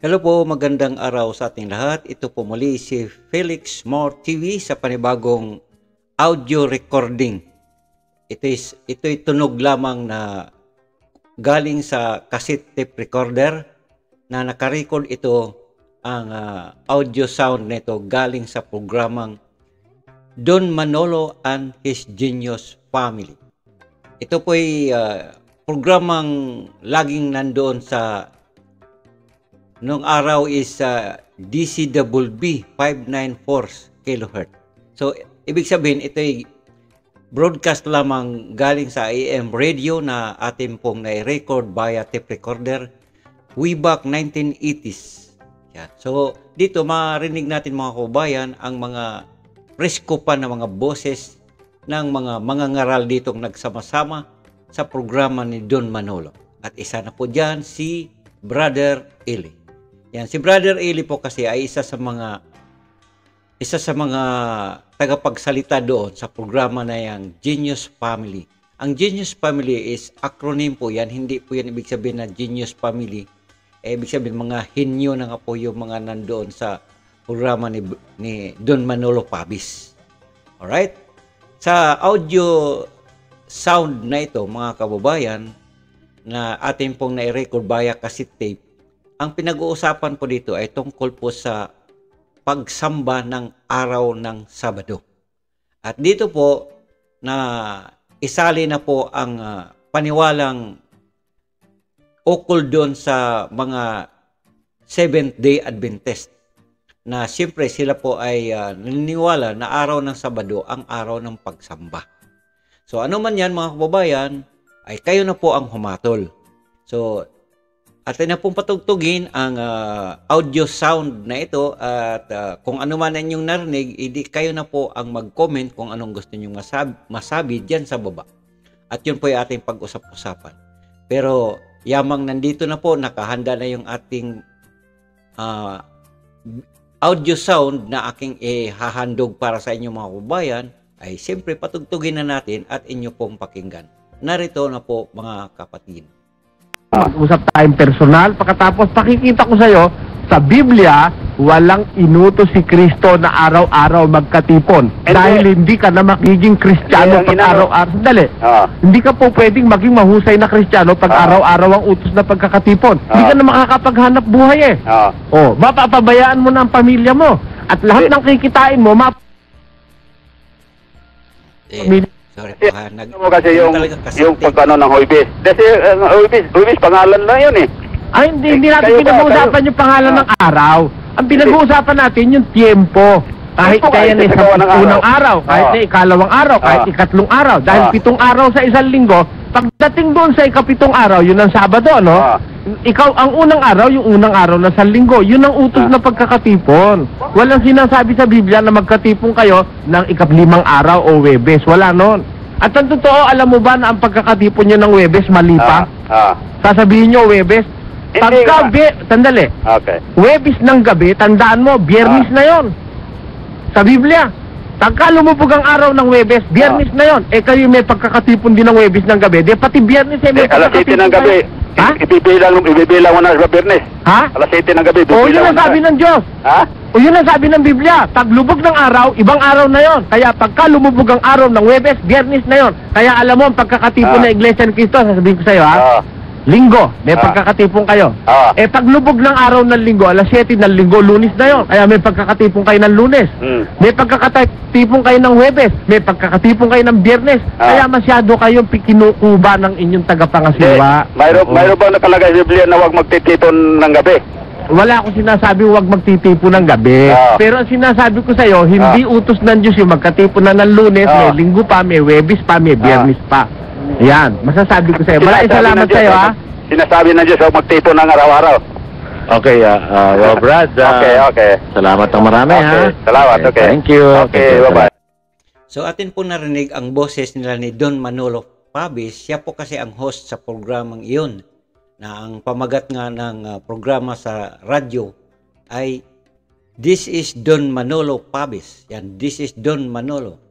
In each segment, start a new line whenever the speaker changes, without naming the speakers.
Hello po, magandang araw sa ating lahat. Ito po muli si Felix More TV sa panibagong audio recording. Ito'y tunog lamang na galing sa cassette tape recorder na nakarecord ito ang audio sound nito galing sa programang Don Manolo and His Genius Family. Ito po'y programang laging nandoon sa noong araw is DCWB 594 kHz. So, ibig sabihin, ito'y broadcast lamang galing sa AM radio na ating pong na-record via tape recorder way back 1980s. Yan. So, dito marinig natin mga kababayan ang mga presko pa na mga boses ng mga mangangaral ditong nagsama-sama sa programa ni Don Manolo. At isa na po dyan si Brother Eli. Yan, si Brother Eli po kasi ay isa sa mga tagapagsalita doon sa programa na yang Genius Family. Ang Genius Family is acronym po yan, hindi po yan ibig sabihin na Genius Family. Ibig sabihin mga henyo na nga po yung mga nandoon sa programa ni Don Manolo Pabis. Alright? Sa audio sound na ito, mga kababayan, na ating pong na-record via cassette tape, ang pinag-uusapan po dito ay tungkol po sa pagsamba ng araw ng Sabado. At dito po na isali na po ang paniwalang ukol doon sa mga Seventh-day Adventist na siyempre sila po ay naniniwala na araw ng Sabado ang araw ng pagsamba. So ano man yan mga kababayan, ay kayo na po ang humatol. So atin na pong patugtugin ang audio sound na ito at kung ano man ang inyong narinig, hindi kayo na po ang mag-comment kung anong gusto nyong masabi dyan sa baba. At yun po yung ating pag-usap-usapan. Pero yamang nandito na po, nakahanda na yung ating audio sound na aking ihahandog para sa inyo mga kababayan, ay siyempre patugtugin na natin at inyo pong pakinggan. Narito na po mga kapatid.
Mag-usap tayong personal. Pagkatapos pakikita ko sa'yo, sa Biblia, walang inutos si Kristo na araw-araw magkatipon. Dahil hindi ka na magiging Kristiyano pag araw-araw. Dali. Hindi ka po pwedeng maging mahusay na Kristiyano pag araw-araw ang utos na pagkakatipon. Hindi ka na makakapaghanap buhay eh. Mapapabayaan mo na ang pamilya mo. At lahat ng kikitain mo,
Sorry po ha.
Mo kasi yung pagkano ng Huwebes. Kasi Huwebes pangalan na yun eh.
Ay, hindi natin pinag-uusapan yung pangalan ng araw. Ang pinag-uusapan natin yung tiempo. Kahit kaya na sa unang araw, kahit na ikalawang araw, kahit ikatlong araw. Dahil 7 araw sa isang linggo, pagdating doon sa ikapitong araw, yun ang Sabado, no? Ikaw, ang unang araw, yung unang araw na sa linggo, yun ang utos na pagkakatipon. Walang sinasabi sa Biblia na magkatipon kayo ng ika-5 araw o Huwebes. Wala nun. At ang totoo, alam mo ba na ang pagkakatipon nyo ng Huwebes mali pa? Sasabihin nyo Huwebes, sandali.
Okay.
Huwebes ng gabi, tandaan mo, Biyernes na yon. Sa Biblia. Pagka lumubog ang araw ng Huwebes, Biyernes na yon. Kayo may pagkakatipon din ng Huwebes ng gabi. Pati Biyernes may
pagkakatipon ng gabi. Ha? Ibibilang mo na sa Biyernes. Ha? Alas 7 ng gabi.
Yun ang sabi ng Diyos.
Ha?
Yun ang sabi ng Biblia. Pag lubog ng araw, ibang araw na yon. Kaya pagka lumubog ang araw ng Huwebes, Biyernes na yon. Kaya alam mo, ang pagkakatipon ng Iglesia ni Cristo, sasabihin ko sa'yo, Linggo, may pagkakatipon kayo. Pag lubog ng araw ng Linggo, alas 7 ng Linggo, Lunes na yon. Kaya may pagkakatipon kayo ng Lunes. May pagkakatipon kayo ng Huwebes. May pagkakatipon kayo ng Biyernes. Kaya masyado kayong kinukuba ng inyong tagapangasiwa.
Mayroon ba nakalagay sa Biblia na huwag magtitipon ng gabi?
Wala akong sinasabi huwag magtitipon ng gabi. Pero ang sinasabi ko sa'yo, hindi utos ng Diyos yung magkatipon na ng Lunes, may Linggo pa, may Huwebes pa, may Biyernes pa. Yan, masasabi ko sa'yo. Maraming salamat sa'yo, ha?
Sinasabi ng Diyos, huwag magtipon ng araw-araw.
Okay, Brad.
Okay.
Salamat ng marami, ha?
Salamat, okay.
Thank you.
Okay, bye-bye.
So atin po narinig ang boses nila ni Don Manolo Pabis. Siya po kasi ang host sa programang iyon. Na ang pamagat nga ng programa sa radyo ay This is Don Manolo Pabis. Yan, This is Don Manolo.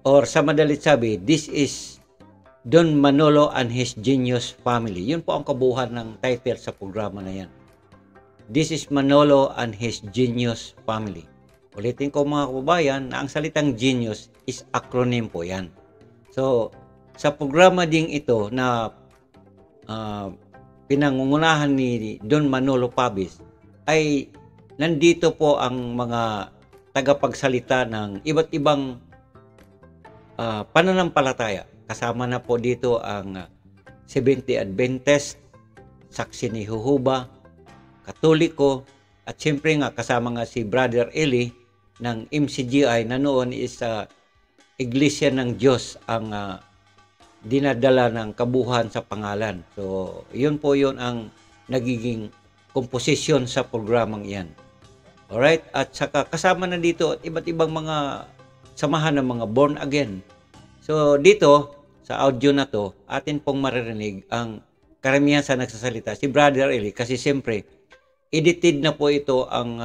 Or sa madalit sabi, This is Don Manolo and His Genius Family. Yun po ang kabuuan ng title sa programa na yan. This is Manolo and his genius family. Ulitin ko mga kababayan na ang salitang genius is acronym po yan. So, sa programa ding ito na pinangungunahan ni Don Manolo Pabis ay nandito po ang mga tagapagsalita ng iba't ibang pananampalataya. Kasama na po dito ang Seventh-day Adventist, Saksi ni Jehovah, Katoliko, at siyempre nga kasama nga si Brother Eli ng MCGI na noon is Iglesia ng Diyos ang dinadala ng kabuhan sa pangalan. So, yun po yun ang nagiging komposisyon sa programang iyan. Alright? At saka kasama na dito at iba't ibang mga samahan ng mga born again. So, dito, sa audio na to, atin pong maririnig ang karamihan sa nagsasalita, si Brother Eli, kasi siyempre, edited na po ito ang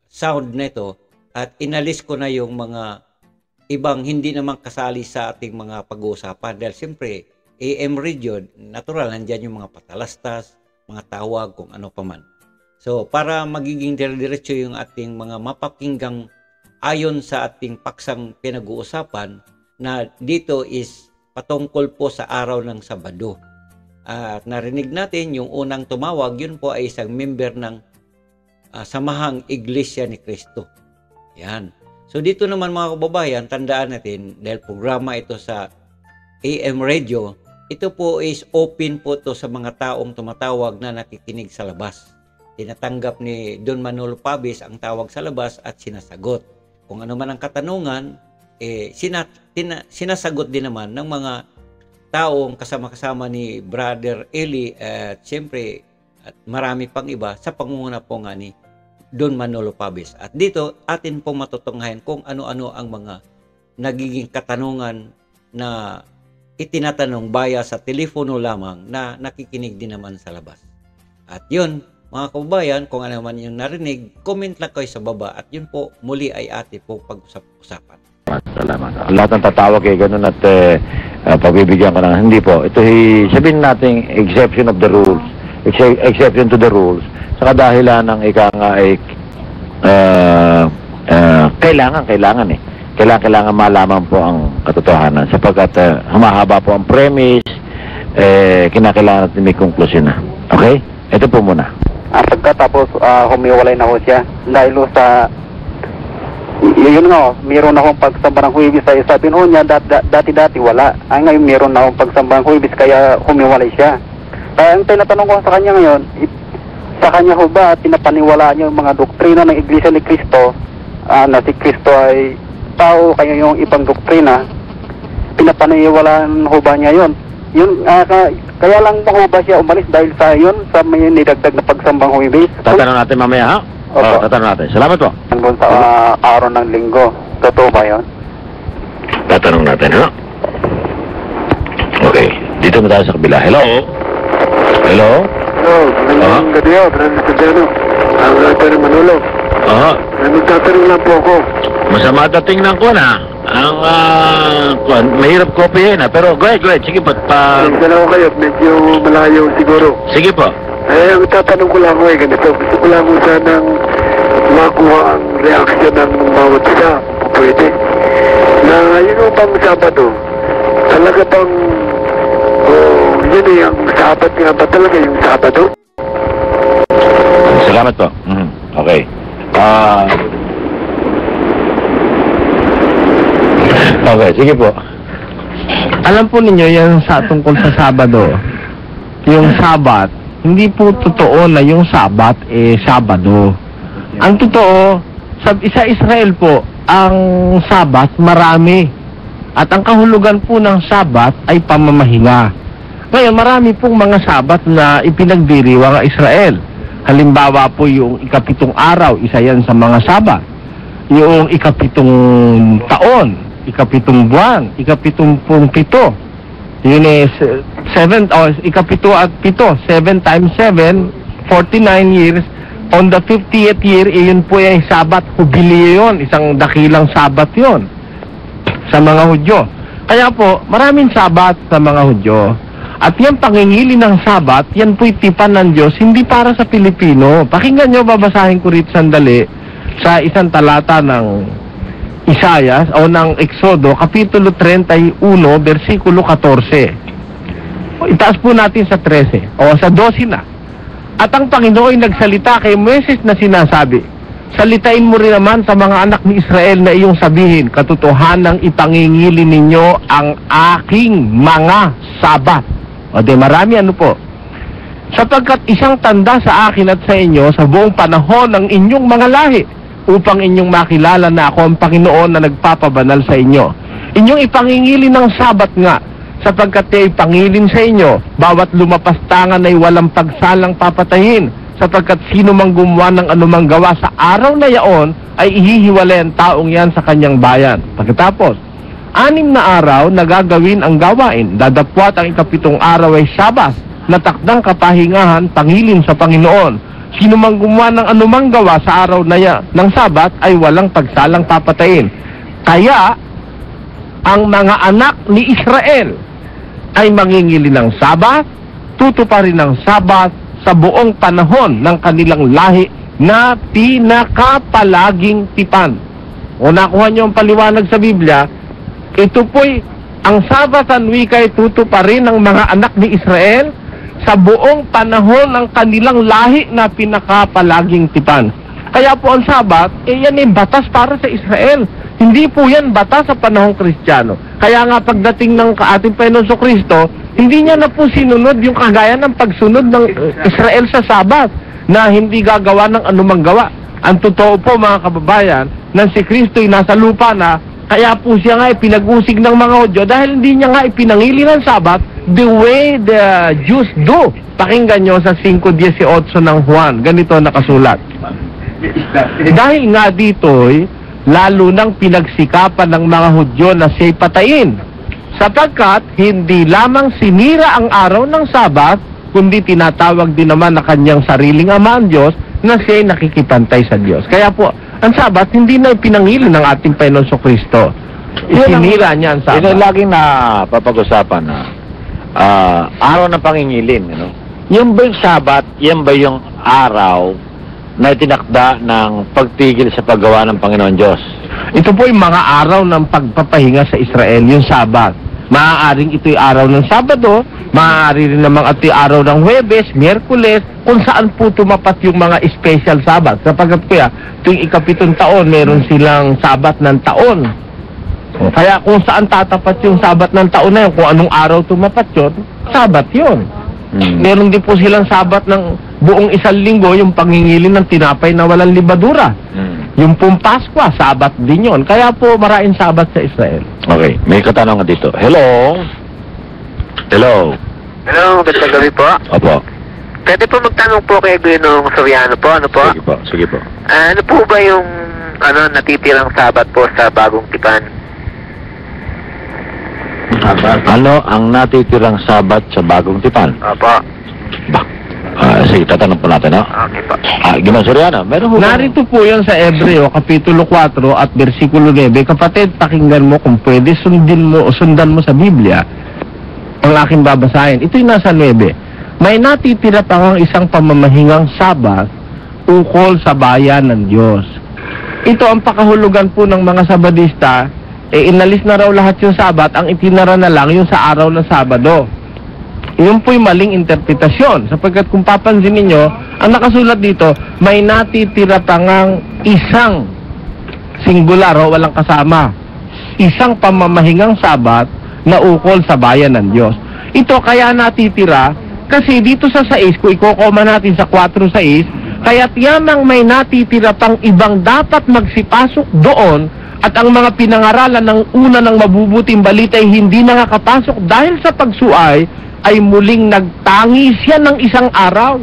sound nito at inalis ko na yung mga ibang hindi naman kasali sa ating mga pag-uusapan. Dahil siyempre, AM radio, natural, nandyan yung mga patalastas, mga tawag, kung ano pa man. So, para magiging dire-diretso yung ating mga mapakinggang ayon sa ating paksang pinag-uusapan, na dito is patungkol po sa araw ng Sabado. At narinig natin yung unang tumawag, yun po ay isang member ng Samahang Iglesia ni Cristo. Yan. So dito naman mga kababayan, tandaan natin, dahil programa ito sa AM radio, ito po is open po to sa mga taong tumatawag na nakikinig sa labas. Tinatanggap ni Don Manolo Pabis ang tawag sa labas at sinasagot. Kung ano man ang katanungan, sinasagot din naman ng mga taong kasama-kasama ni Brother Eli at siyempre at marami pang iba sa pangunguna po nga ni Don Manolo Pabis. At dito atin pong matutunghayan kung ano-ano ang mga nagiging katanungan na itinatanong baya sa telepono lamang na nakikinig din naman sa labas. At yun, mga kababayan, kung ano man yung narinig, comment lang kayo sa baba at yun po muli ay atin po pag-usap-usapan.
Salamat. Lahat ng tatawag ay ganun at pagbibigyan ko ng hindi po. Ito sabihin natin exception of the rules. Exception to the rules. Sa kadahilan ng ika nga ay kailangan eh. Kailangan malaman po ang katotohanan sapagkat humahaba po ang premise, kinakailangan natin may konklusyon na. Okay? Ito po muna.
Pagkatapos humiwalay na ho siya dahil sa yun nga, meron akong pagsamba ng huwibis. Sabi noon niya, dati-dati wala. Ay ngayon, meron akong pagsamba ng huwibis, kaya humiwalay siya. Kaya ang tinatanong ko sa kanya ngayon, sa kanya ho ba, pinapaniwalaan niya yung mga doktrina ng Iglesia ni Cristo, na si Cristo ay tao, kaya yung ibang doktrina, pinapaniwalaan ho ba niya yun? Kaya lang ho ba siya umalis dahil sa yun, sa may nidagdag na pagsambang huwibis?
Tatanong natin mamaya, ha? Oo, tatanong natin. Salamat po.
Hanggang sa araw ng linggo. Totoo ba yun?
Tatanong natin, ha? Okay. Dito na tayo sa kabila. Hello? Hello?
Hello. Magandang gabi ho, Brother Sadiano. Ang Brother Manolo.
Oo.
Magtatanong lang po ako.
Masama dating ng kuwan, ha? Ang mahirap kopyahin, ha? Pero go ahead. Sige po.
Dalawa kayo, medyo malayo siguro.
Sige po.
Ang tatanong ko lang ganito. Gusto ko lang sanang makuha ang reaksyon ng bawat isa. Pwede. Na yun ang pang Sabado. Talaga bang yun eh, ang Sabat nga ba talaga yung Sabado?
Salamat po. Okay. Okay, sige po.
Alam po ninyo yan sa tungkol sa Sabado. Yung Sabat, hindi po totoo na yung Sabat Sabado. Ang totoo, sa Israel po, ang Sabat marami. At ang kahulugan po ng Sabat ay pamamahinga. Ngayon, marami pong mga Sabat na ipinagdiriwang ang Israel. Halimbawa po yung ikapitong araw, isa yan sa mga Sabat. Yung ikapitong taon, ikapitong buwan, ikapitumpung pito. Yun is 7 ikapito at pito, 7 times 7, 49 years. On the 50th year, yun po yung Sabat Jubileo yun, isang dakilang Sabat yun sa mga Hudyo. Kaya po, maraming Sabat sa mga Hudyo. At yan pangingili ng Sabat, yan po'y tipan ng Diyos, hindi para sa Pilipino. Pakinggan nyo, babasahin ko rito sandali sa isang talata ng Isaias o ng Exodo, Kapitulo 31, versikulo 14. Itaas po natin sa 13 o sa 12 na. At ang Panginoon ay nagsalita kay Moises na sinasabi, salitain mo rin naman sa mga anak ni Israel na iyong sabihin, katotohanang ipangingili ninyo ang aking mga Sabat. O de marami ano po. Sapagkat isang tanda sa akin at sa inyo sa buong panahon ng inyong mga lahi, upang inyong makilala na ako ang Panginoon na nagpapabanal sa inyo. Inyong ipangingili ng Sabat nga, sapagkat ay pangilin sa inyo, bawat lumapastangan ay walang pagsalang papatayin, sapagkat sino mang gumawa ng anumang gawa sa araw na yaon, ay ihihiwalay ang taong yan sa kanyang bayan. Pagkatapos, 6 na araw na gagawin ang gawain, dadapwat ang ikapitong araw ay Sabas, na takdang kapahingahan, pangilin sa Panginoon. Sino mang gumawa ng anumang gawa sa araw na ng Sabat ay walang pagsalang papatayin. Kaya, ang mga anak ni Israel ay mangingili ng Sabat, tutuparin ng Sabat sa buong panahon ng kanilang lahi na pinakapalaging tipan. O nakuha niyo ang paliwanag sa Biblia, ito po'y ang Sabat ang wika'y tutuparin ng mga anak ni Israel sa buong panahon ng kanilang lahi na pinakapalaging tipan. Kaya po ang Sabat, yan ay batas para sa Israel. Hindi po yan batas sa panahong Kristiyano. Kaya nga pagdating ng ating Panginoon Kristo, hindi niya na po sinunod yung kagaya ng pagsunod ng Israel sa Sabat na hindi gagawa ng anumang gawa. Ang totoo po mga kababayan, nang si Kristo ay nasa lupa na, kaya po siya nga pinag-usig ng mga Hudyo dahil hindi niya nga ipinangili ng Sabat the way the Jews do. Pakinggan nyo sa 5:18 ng Juan. Ganito nakasulat. Dahil nga dito'y lalo nang pinagsikapan ng mga Hudyo na siya'y patayin, sapagkat hindi lamang sinira ang araw ng Sabat, kundi tinatawag din naman na kanyang sariling ama ang Diyos na siya'y nakikipantay sa Diyos. Kaya po, ang Sabat hindi na ipinangili ng ating Panginoon Kristo. Isinira niya ang Sabat.
Ito laging napapag-usapan na araw ng pangingilin. Ano? Yung ba yung Sabat, yan ba yung araw na itinakda ng pagtigil sa paggawa ng Panginoon Diyos?
Ito po yung mga araw ng pagpapahinga sa Israel, yung Sabat. Maaaring ito'y araw ng Sabado, maaari rin namang ito'y araw ng Huwebes, Miyerkules, kung saan po tumapat yung mga special Sabat. Sapagkat kaya, tuwing ikapitong taon, meron silang Sabat ng taon. Kaya kung saan tatapat yung Sabat ng taon na yun, kung anong araw tumapat yun, Sabat yun. Meron din po silang Sabat ng buong isang linggo, yung pangingilin ng tinapay na walang libadura. Yung pong Pasko, Sabat din yun. Kaya po maraming Sabat sa Israel.
Okay, may katanungan dito. Hello? Hello?
Hello, magandang gabi po.
Opo.
Pwede po magtanong po kay Ginoong Soriano po, ano po?
Sige po, sige po.
Ano po ba yung natitirang Sabat po sa Bagong Tipan?
Ano ang natitirang Sabat sa Bagong Tipan?
Opo.
Sige, tatanong po natin, no?
Okay po.
Ginoong Soriano, meron po.
Narito po yan sa Hebreo, Kapitulo 4 at versikulo 9. Kapatid, pakinggan mo kung pwede, sundan mo sa Biblia ang aking babasahin. Ito'y nasa 9. May natitira pa ang isang pamamahingang Sabat ukol sa bayan ng Diyos. Ito ang pakahulugan po ng mga Sabadista, inalis na raw lahat yung Sabat, ang itinara na lang yung sa araw ng Sabado. Yun po'y maling interpretasyon, sapagkat kung papansin ninyo, ang nakasulat dito, may natitira pa ngang isang singular o walang kasama, isang pamamahingang Sabat na ukol sa bayan ng Diyos. Ito kaya natitira, kasi dito sa 6, kung ikokoma natin sa 4:6, kaya't yamang may natitira pang ibang dapat magsipasok doon, at ang mga pinangaralan ng una ng mabubuting balita ay hindi nakakapasok dahil sa pagsuay, ay muling nagtangi siya ng isang araw.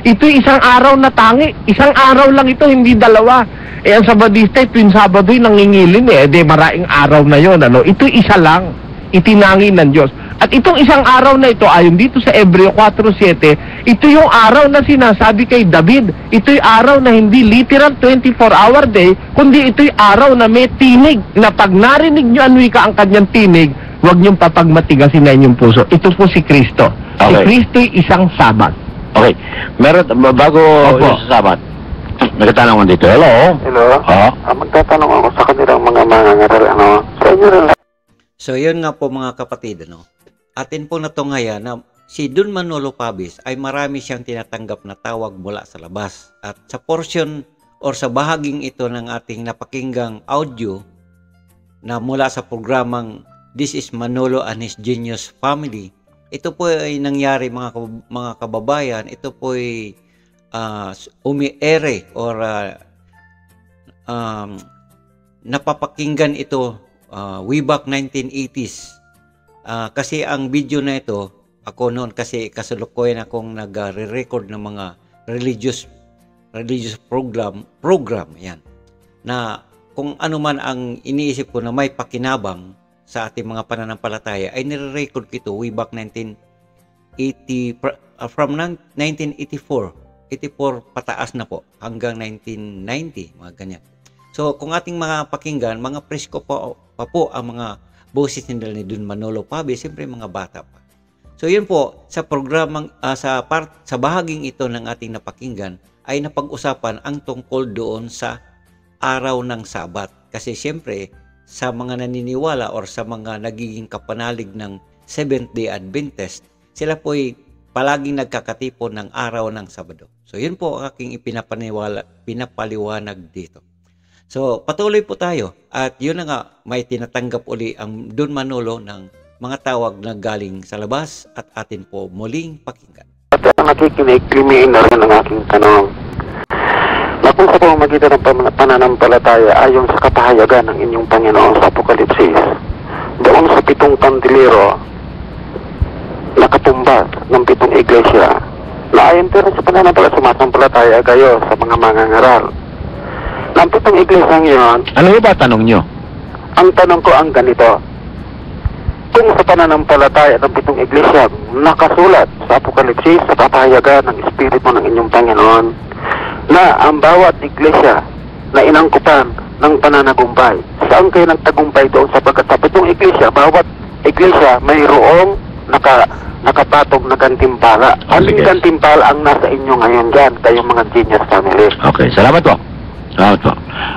Ito'y isang araw na tangi. Isang araw lang ito, hindi dalawa. Ang Sabadista, tuwing Sabado'y nangingilin maraming araw na yon. Ito'y isa lang. Itinangi ng Diyos. At itong isang araw na ito, ayon dito sa Hebreo 4:7, ito yung araw na sinasabi kay David. Ito'y araw na hindi literal 24-hour day, kundi ito'y araw na may tinig, na pag narinig nyo ang wika ang kanyang tinig, huwag niyong papagmatigasin na inyong puso. Ito po si Kristo. Si
Okay.
Kristo'y isang Sabat.
Okay. Meron, bago
Opo.
yung sasabat, may katanungan dito. Hello?
Hello?
Oo.
Magtatanong ako sa kanilang mga mangangaral, sa inyo rin.
So yun nga po mga kapatid, atin po natungayan na si Don Manolo Pabis ay marami siyang tinatanggap na tawag mula sa labas. At sa portion or sa bahaging ito ng ating napakinggang audio na mula sa programang This is Manolo and His Genius Family, ito po ay nangyari mga kababayan, ito po ay umiere or napapakinggan ito way back 1980s. Kasi ang video na ito, ako noon kasi kasalukuyan akong nag-record ng mga religious program yan, na kung ano man ang iniisip ko na may pakinabang sa ating mga pananampalataya ay nire-record ko ito way back 1984 pataas na po hanggang 1990, mga ganyan. So kung ating mga pakinggan, mga presko pa po ang mga boses nila ni Don Manolo Pabis, siyempre mga bata pa. So yun po, sa programang sa bahaging ito ng ating napakinggan ay napag-usapan ang tungkol doon sa araw ng Sabat. Kasi siyempre sa mga naniniwala or sa mga nagiging kapanalig ng Seventh-day Adventist, sila po ay palaging nagkakatipon ng araw ng Sabado. So yun po ang aking pinapaliwanag dito. So patuloy po tayo at yun na nga, may tinatanggap uli ang Don Manolo ng mga tawag na galing sa labas at atin po muling pakinggan.
At ang nakikinig, limiin na rin ang aking tanong. Na kung sa pamamagitan ng pananampalataya ayon sa kapahayagan ng inyong Panginoon sa Apokalipsis, doon sa 7 kandilero, nakatumbas ng 7 iglesia, na ayon pero sa sumasampalataya kayo sa mga mangangaral. Ng 7 iglesia ngayon,
Ano ba tanong nyo?
ang tanong ko ang ganito. Kung sa pananampalataya ng 7 iglesia nakasulat sa Apokalipsis sa kapahayagan ng Espiritu ng inyong Panginoon na ang bawat iglesia na inangkupan ng pananagumpay, saan kayo nagtagumpay doon sapagkat sa 7 iglesia, bawat iglesia mayroong nakapatog na gantimpala. Anong
Sige.
gantimpala ang nasa inyo ngayon dyan, kayong mga Genius Family?
Okay, salamat po. Salamat po.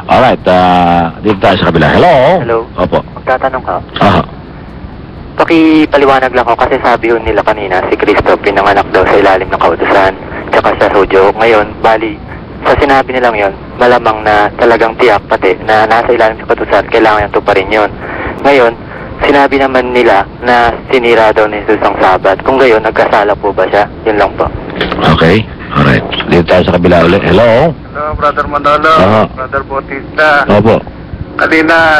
Alright, dito tayo sa kabila. Hello?
Hello.
Opo.
Magtatanong ka.
Aha.
Pakipaliwanag lang ako kasi sabi nila kanina si Kristo pinanganak daw sa ilalim ng kautusan tsaka sa Hudyo. Ngayon, bali, sa sinabi nilang yon, malamang na talagang tiyak pati na nasa ilalim sa kautusan, kailangan yung tuparin yun. Ngayon, sinabi naman nila na sinira daw ni Jesus ang Sabat. Kung gayon, nagkasala po ba siya? Yun lang po.
Okay. Alright. Dito tayo sa kabila ulit. Hello?
Hello, Brother Manolo,
Aha.
Brother Bautista.
Opo.
Kanina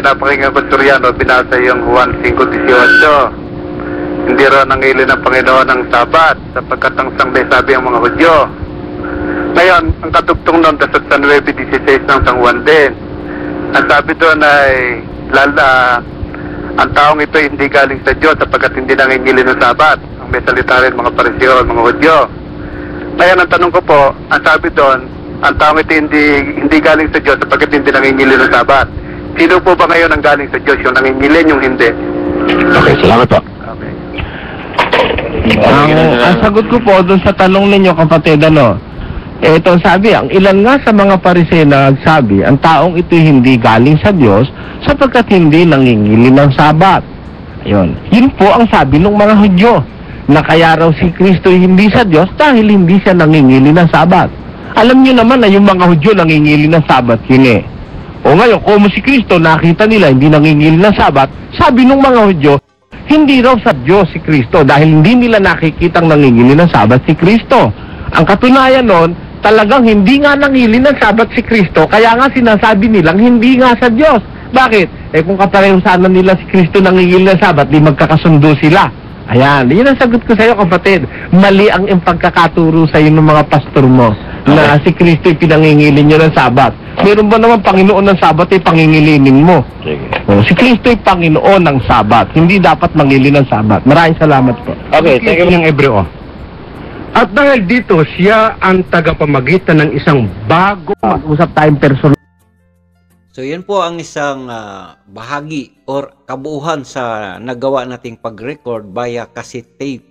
napakinggan ko Soriano, binasa yung Juan 5:18. Hindi raw nangili ng Panginoon ng Sabat sapagkat ang sanglay sabi ang mga Hudyo. Ngayon, ang katugtong noon sa 9:16 ng San Juan din. Ang sabi doon ay ang taong ito hindi galing sa Diyos sapagkat hindi nangingili ng Sabat. Ang may salita rin mga Pariseo at mga Hudyo. Ngayon, ang tanong ko po, ang sabi doon, ang taong ito hindi galing sa Diyos sapagkat hindi nangingili ng Sabat. Sino po ba ngayon ang galing sa Diyos? Yung nangingili, yung hindi?
Okay, salamat po.
Okay.
Ang sagot ko po doon sa tanong ninyo, kapatid, ito sabi, ang ilan nga sa mga Pariseo na nagsabi, ang taong ito hindi galing sa Diyos sapagkat hindi nangingili ng Sabat. Ayun. Yun po ang sabi ng mga Hudyo, na kaya raw si Kristo hindi sa Diyos dahil hindi siya nangingili ng Sabat. Alam niyo naman na yung mga Hudyo nangingili ng Sabat, yun eh. O ngayon, kung si Kristo nakita nila hindi nangingili ng Sabat, sabi ng mga Hudyo, hindi raw sa Diyos si Kristo dahil hindi nila nakikitang nangingili ng Sabat si Kristo. Ang katunayan nun, talagang hindi nga nangili ng Sabat si Kristo, kaya nga sinasabi nilang hindi nga sa Diyos. Bakit? Kung kapareho sana nila si Kristo nangingili ng Sabat, di magkakasundo sila. Ayan, yun ang sagot ko sa iyo, kapatid. Mali ang pagkakaturo sa iyo ng mga pastor mo na si Kristo pinangingili niyo ng Sabat. Meron ba naman Panginoon ng Sabat pangingilinin mo?
Sige.
Si Kristo Panginoon ng Sabat. Hindi dapat mangili ng Sabat. Maraming salamat po.
Okay, thank you.
Yung Hebreo. At dahil dito, siya ang tagapamagitan ng isang bagong
Mag-usap tayong personal.
So yan po ang isang bahagi or kabuuhan sa nagawa nating pag-record via cassette tape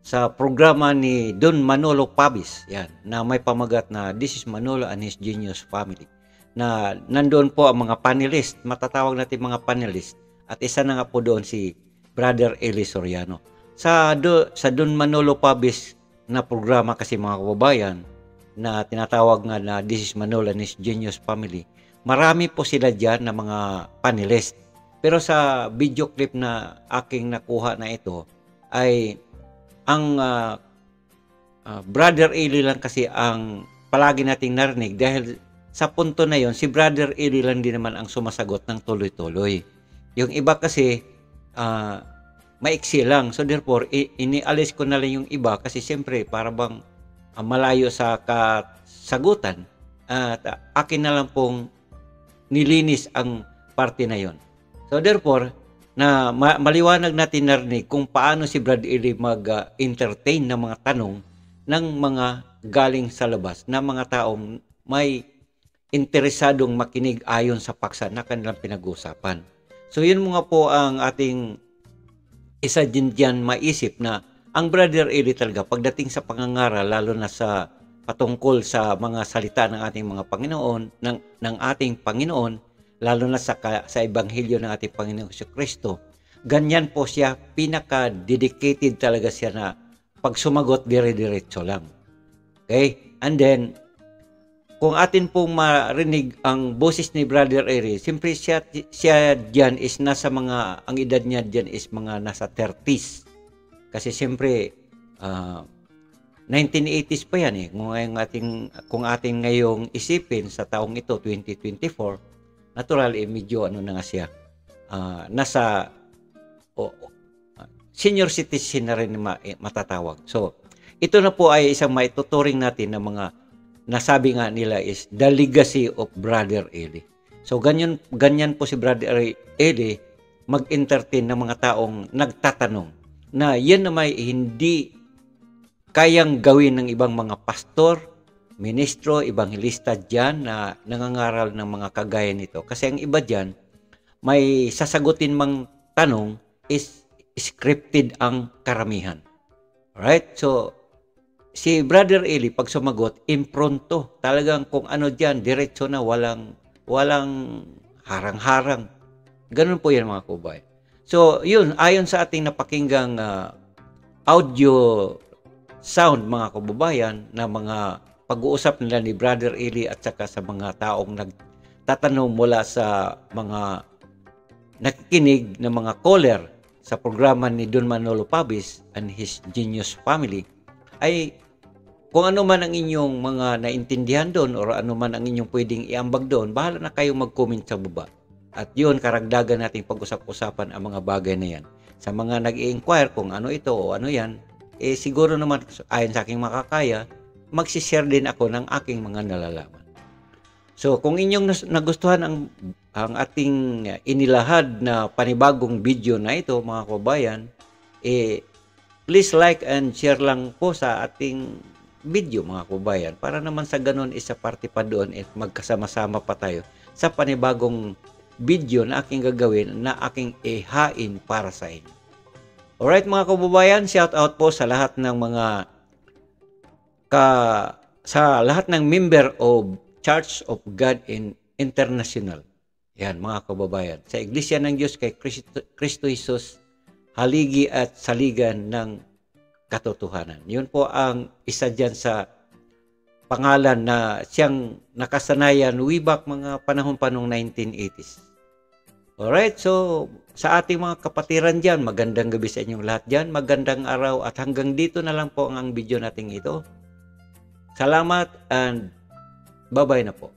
sa programa ni Don Manolo Pabis, yan, na may pamagat na This is Manolo and His Genius Family, na nandoon po ang mga panelist, matatawag natin mga panelist, at isa na nga po doon si Brother Eli Soriano. Sa Don Manolo Pabis na programa kasi mga kababayan, na tinatawag nga na This is Manolo and His Genius Family, marami po sila dyan na mga panelist. Pero sa video clip na aking nakuha na ito, ay ang Brother Eli lang kasi ang palagi nating narinig, dahil sa punto na yon si Brother Eli lang din naman ang sumasagot ng tuloy-tuloy. Yung iba kasi maiksi lang. So therefore, inialis ko na lang yung iba kasi siyempre para bang malayo sa kasagutan. At akin na lang pong nilinis ang parte na yon. So therefore, na maliwanag natin narinig kung paano si Brad Eli mag-entertain ng mga tanong ng mga galing sa labas, na mga taong may interesadong makinig ayon sa paksa na kanilang pinag-uusapan. So yun mga po ang ating isa din dyan maisip, na ang Brother Eli talaga pagdating sa pangangaral, lalo na sa patungkol sa mga salita ng ating mga Panginoon, ng ating Panginoon, lalo na sa Ebanghelyo ng ating Panginoon Jesucristo, ganyan po siya, pinaka-dedicated talaga siya na pag sumagot, dire-diretso lang. Okay? And then, kung atin pong marinig ang boses ni Brother Eli, siyempre siya dyan is nasa mga, ang edad niya dyan is mga nasa 30s. Kasi siyempre, 1980s pa yan eh. Kung ating ngayong isipin sa taong ito, 2024, natural eh, medyo ano na nga siya, nasa senior citizen na rin matatawag. So, ito na po ay isang maituturing natin na mga nasabi nga nila is the legacy of Brother Eli. So, ganyan po si Brother Eli mag-entertain ng mga taong nagtatanong na yan na may hindi kayang gawin ng ibang mga pastor, ministro, ebanghelista dyan na nangangaral ng mga kagaya nito. Kasi ang iba dyan, may sasagutin mang tanong is scripted ang karamihan. Alright? So, si Brother Eli, pag sumagot, impronto. Talagang kung ano dyan, diretso na, walang harang-harang. Ganun po yan mga kubay. So, yun, ayon sa ating napakinggang audio sound mga kababayan, na mga pag-uusap nila ni Brother Eli at saka sa mga taong nagtatanong mula sa mga nakikinig na mga caller sa programa ni Don Manolo Pabis and His Genius Family, ay kung ano man ang inyong mga naintindihan doon or ano man ang inyong pwedeng iambag doon, bahala na kayong mag-comment sa baba. At yun, karagdagan natin pag-usap-usapan ang mga bagay na yan. Sa mga nag-i-inquire kung ano ito o ano yan, eh siguro naman ayon sa aking makakaya, magsishare din ako ng aking mga nalalaman. So kung inyong nagustuhan ang ating inilahad na panibagong video na ito mga kababayan, eh please like and share lang po sa ating video mga kababayan, para naman sa ganun isa parte pa doon at magkasama-sama pa tayo sa panibagong video na aking gagawin, na aking ihain para sa inyo. Alright mga kababayan, shout out po sa lahat ng mga sa lahat ng member of Church of God International. Yan mga kababayan. Sa Iglesia ng Diyos kay Kristo Jesus, haligi at saligan ng katotohanan. Yun po ang isa dyan sa pangalan na siyang nakasanayan way back mga panahon pa noong 1980s. Alright, so sa ating mga kapatiran dyan, magandang gabi sa inyong lahat dyan, magandang araw, at hanggang dito na lang po ang video natin ito. Salamat and bye-bye na po.